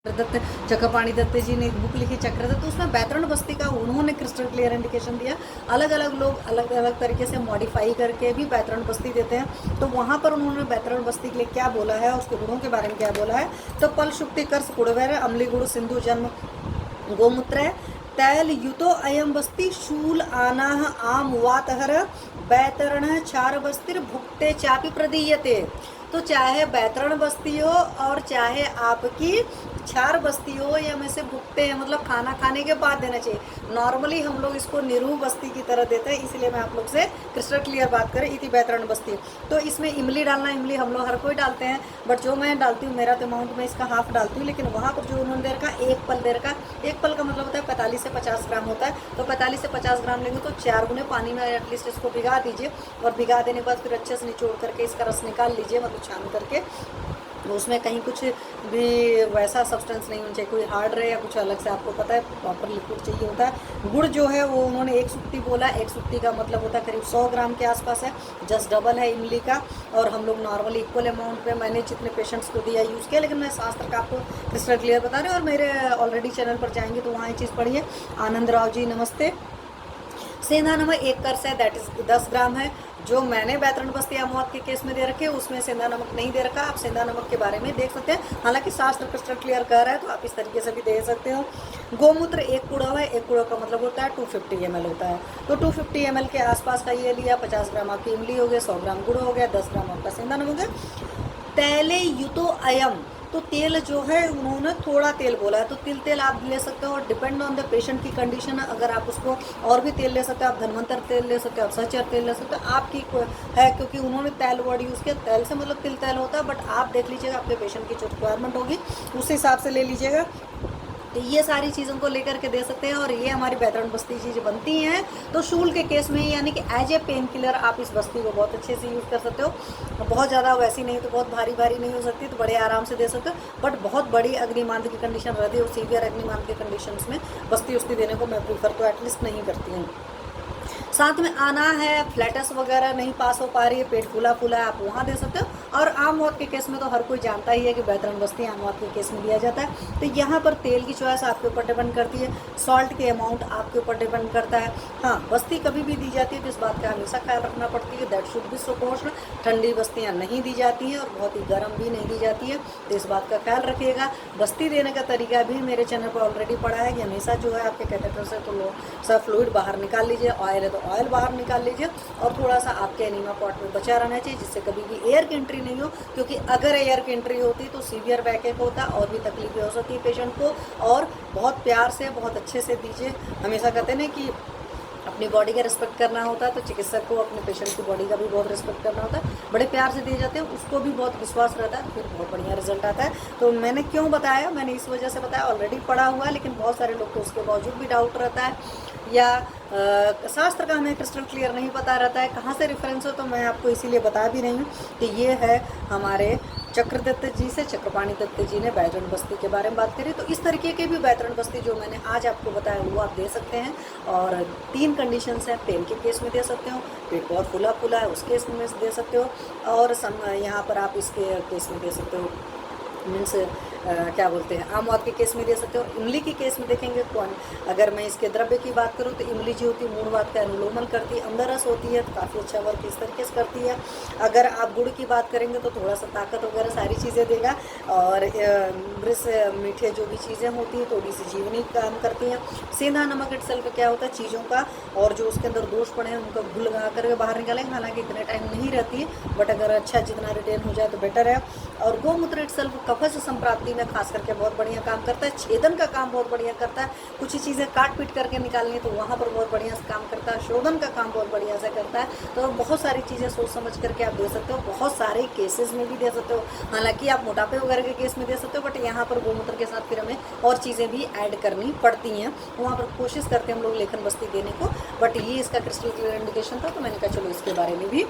दत्त चक्रपाणी दत्त जी ने एक बुक लिखी चक्रदत्त, तो उसमें बैतरण बस्ती का उन्होंने क्रिस्टल क्लियर इंडिकेशन दिया। अलग अलग लोग अलग अलग तरीके से मॉडिफाई करके भी बैतरण बस्ती देते हैं। तो वहाँ पर उन्होंने बैतरण बस्ती के लिए क्या बोला है, उसके गुणों के बारे में क्या बोला है, तो पल शुक्ति कर्स गुड़वैर अम्ली गुड़ सिंधु जन्म गोमूत्र तैल युतो अयम बस्ती शूल आनाह आम वातहर बैतरण चार बस्तिर भुक्ते चापी प्रदीयते। तो चाहे बैतरण बस्ती हो और चाहे आपकी छार बस्ती हो, या में से भुगते हैं मतलब खाना खाने के बाद देना चाहिए। नॉर्मली हम लोग इसको निरूह बस्ती की तरह देते हैं, इसलिए मैं आप लोग से क्रिस्टल क्लियर बात करें। इति बैतरण बस्ती, तो इसमें इमली डालना, इमली हम लोग हर कोई डालते हैं, बट जो मैं डालती हूँ मेरा तो अमाउंट में इसका हाफ डालती हूँ। लेकिन वहाँ पर जो उन्होंने दे रखा एक पल दे रखा, एक पल का मतलब होता है 45 से 50 ग्राम होता है। तो 45 से 50 ग्राम लेंगे तो 4 गुने पानी में एटलीस्ट इसको भिगा दीजिए, और भिगा देने के बाद फिर अच्छे से निचोड़ करके इसका रस निकाल लीजिए, मतलब छान करके। उसमें कहीं कुछ भी वैसा सब्सटेंस नहीं होना चाहिए, कोई हार्ड रहे या कुछ अलग से, आपको पता है प्रॉपर लिक्विड चाहिए होता है। गुड़ जो है वो उन्होंने एक सुक्ति बोला, एक सुक्ति का मतलब होता है करीब 100 ग्राम के आसपास है, जस्ट डबल है इमली का। और हम लोग नॉर्मली इक्वल अमाउंट पे मैंने जितने पेशेंट्स को दिया यूज़ किया, लेकिन मैं शास्त्र का आपको क्रिस्टल क्लियर बता रही हूँ। और मेरे ऑलरेडी चैनल पर जाएंगे तो वहाँ ये चीज़ पढ़िए। आनंद राव जी नमस्ते। सेंधा नमक 1 कर्स है, दैट इज 10 ग्राम है। जो मैंने बैतरण बस्ती मौत के केस में दे रखे, उसमें सेंधा नमक नहीं दे रखा। आप सेंधा नमक के बारे में देख सकते हैं, हालांकि शास्त्र क्रिस्टल क्लियर कर रहा है, तो आप इस तरीके से भी दे सकते हो। गोमूत्र 1 कूड़ा है, 1 कूड़ा का मतलब होता है 250 ml होता है। तो 250 ml के आसपास का ये लिया। 50 ग्राम आपकी इमली हो गया, 100 ग्राम गुड़ हो गया, 10 ग्राम आपका सेंधा नमक हो गया। तैले युतो अयम, तो तेल जो है उन्होंने थोड़ा तेल बोला है, तो तेल आप ले सकते हो, और डिपेंड ऑन द पेशेंट की कंडीशन है। अगर आप उसको और भी तेल ले सकते हो, आप धनवंतर तेल ले सकते हो, आप सहचर तेल ले सकते हो, आपकी है, क्योंकि उन्होंने तेल वर्ड यूज़ किया। तेल से मतलब तिल तेल होता है, बट आप देख लीजिएगा आपके पेशेंट की जो रिक्वायरमेंट होगी उस हिसाब से ले लीजिएगा। तो ये सारी चीज़ों को लेकर के दे सकते हैं, और ये हमारी बैतरण बस्ती चीज़ें बनती हैं। तो शूल के केस में यानी कि एज ए पेन किलर आप इस बस्ती को बहुत अच्छे से यूज़ कर सकते हो। बहुत ज़्यादा वैसी नहीं तो बहुत भारी भारी नहीं हो सकती, तो बड़े आराम से दे सकते हो। बट बहुत बड़ी अग्निमांद की कंडीशन रहती है, और सीवियर अग्निमांद की कंडीशन में बस्ती उस्ती देने को मैं प्रीफर तो एटलीस्ट नहीं करती हूँ। साथ में आना है, फ्लैटस वगैरह नहीं पास हो पा रही है, पेट फूला फूला है, आप वहाँ दे सकते हो। और आम मौत के केस में तो हर कोई जानता ही है कि बैतरण बस्ती आम मौत के केस में दिया जाता है। तो यहाँ पर तेल की चॉइस आपके ऊपर डिपेंड करती है, सॉल्ट के अमाउंट आपके ऊपर डिपेंड करता है। हाँ, बस्ती कभी भी दी जाती है तो इस बात का हमेशा ख्याल रखना पड़ती है, दैट शुड बी सुपोर्शनल। ठंडी बस्तियाँ नहीं दी जाती हैं और बहुत ही गर्म भी नहीं दी जाती है, तो इस बात का ख्याल रखिएगा। बस्ती देने का तरीका भी मेरे चैनल पर ऑलरेडी पड़ा है कि हमेशा जो है आपके कैथेटर से तो लो सा फ्लूइड बाहर निकाल लीजिए, ऑयल है तो ऑयल बाहर निकाल लीजिए, और थोड़ा सा आपके एनीमा पॉट में बचा रहना चाहिए, जिससे कभी भी एयर की एंट्री नहीं हो। क्योंकि अगर एयर की एंट्री होती तो सीवियर बैकएक होता और भी तकलीफें हो सकती है पेशेंट को। और बहुत प्यार से बहुत अच्छे से दीजिए। हमेशा कहते हैं ना कि अपनी बॉडी का रिस्पेक्ट करना होता है, तो चिकित्सक को अपने पेशेंट की बॉडी का भी बहुत रिस्पेक्ट करना होता है। बड़े प्यार से दिए जाते हैं, उसको भी बहुत विश्वास रहता है, फिर बहुत बढ़िया रिजल्ट आता है। तो मैंने क्यों बताया, मैंने इस वजह से बताया, ऑलरेडी पढ़ा हुआ है, लेकिन बहुत सारे लोग को उसके बावजूद भी डाउट रहता है, या शास्त्र का हमें क्रिस्टल क्लियर नहीं पता रहता है कहाँ से रेफरेंस हो। तो मैं आपको इसीलिए बता भी रही हूँ कि ये है हमारे चक्रदत्त जी से, चक्रपाणी दत्त जी ने बैतरण बस्ती के बारे में बात करी। तो इस तरीके के भी बैतरण बस्ती जो मैंने आज आपको बताया वो आप दे सकते हैं। और 3 कंडीशंस हैं, पेन के केस में दे सकते हो, पेट बहुत फूला फूला है उस केस में दे सकते हो, और यहाँ पर आप इसके केस में दे सकते हो, मीन्स क्या बोलते हैं, आम मौत के केस में दे सकते हो। इमली के केस में देखेंगे कौन, अगर मैं इसके द्रव्य की बात करूँ तो इमली जो होती है मूणवात का अनुलोमन करती है, अंदर रस होती है, तो काफ़ी अच्छा वर्क इस तरीके से करती है। अगर आप गुड़ की बात करेंगे तो थोड़ा सा ताकत वगैरह सारी चीज़ें देगा, और ब्रिस मीठे जो भी चीज़ें होती हैं थोड़ी सी जीवनी काम करती हैं। सेंधा नमक इटसेल्फ क्या होता है, चीज़ों का और जो उसके अंदर दोष पड़े हैं उनका घुल लगा करके बाहर निकालेंगे। हालांकि इतने टाइम नहीं रहती है, बट अगर अच्छा जितना रिटेन हो जाए तो बेटर है। और गोमूत्र इटसेल्फ कफज संप्राप्ति में खास करके बहुत बढ़िया काम करता है, छेदन का काम बहुत बढ़िया करता है। कुछ ही चीज़ें काट पीट करके निकालनी है तो वहाँ पर बहुत बढ़िया से काम करता है। शोधन का काम बहुत बढ़िया से करता है। तो बहुत सारी चीज़ें सोच समझ करके आप दे सकते हो, बहुत सारे केसेस में भी दे सकते हो। हालांकि आप मोटापे वगैरह के केस में दे सकते हो, बट यहाँ पर गोमूत्र के साथ फिर हमें और चीज़ें भी ऐड करनी पड़ती हैं। वहाँ पर कोशिश करते हैं हम लोग लेखन बस्ती देने को, बट ये इसका क्रिस्टल क्लियर इंडिकेशन था, तो मैंने कहा चलो इसके बारे में भी